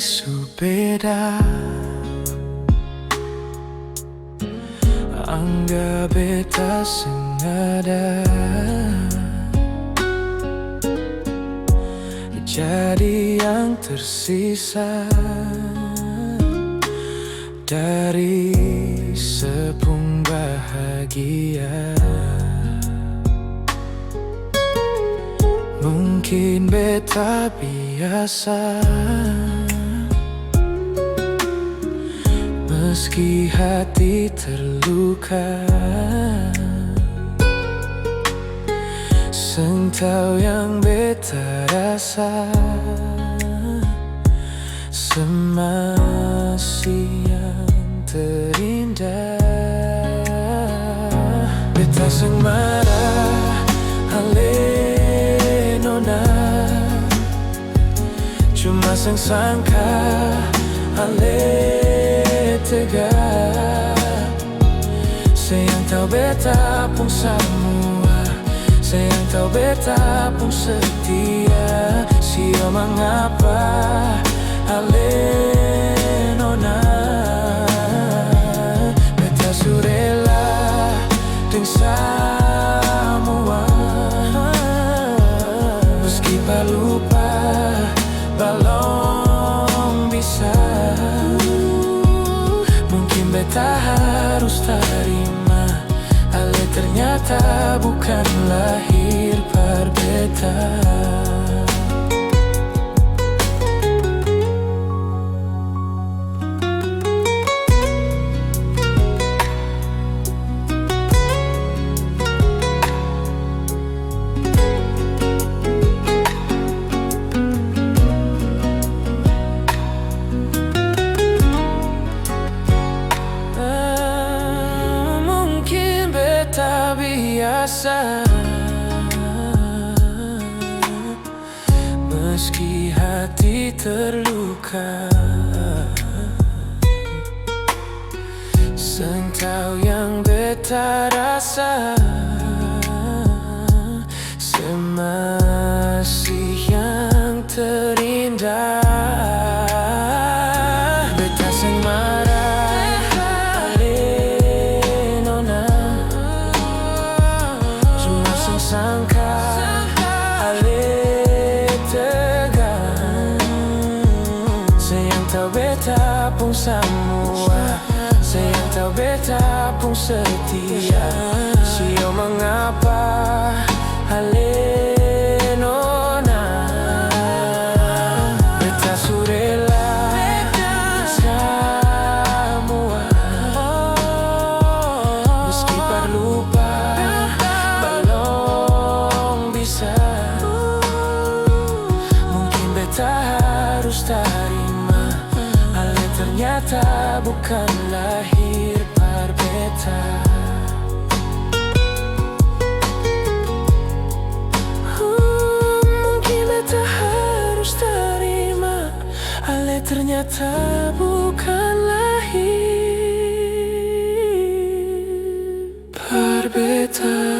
isu beda, anggap beta senada. Jadi yang tersisa dari sepung bahagia. Mungkin beta biasa, meski hati terluka. Sengtau yang beta rasa, semasih yang terindah. Beta seng marah, ale nona, cuma seng sangka, ale tega. Sayang tahu beta pun semua, sayang tahu beta pun setia. Sio mengapa ale nona, beta surela deng semua. Meski lupa balong bisa, mungkin beta harus terima. Ale ternyata bukan lahir par beta. Tak biasa, meski hati terluka. Sengtau yang beta rasa, semasih yang terindah. Beta seng marah, ale nona, cuma seng sangka, ale tega. Sayang tahu beta pun semua, sayang tahu beta pun setia. Sio mengapa ale nona, beta surela semua. Meski lupa balong bisa, mungkin beta harus terima. Ale ternyata bukan lahir par beta. Mungkin beta harus terima. Ale ternyata bukan lahir par beta.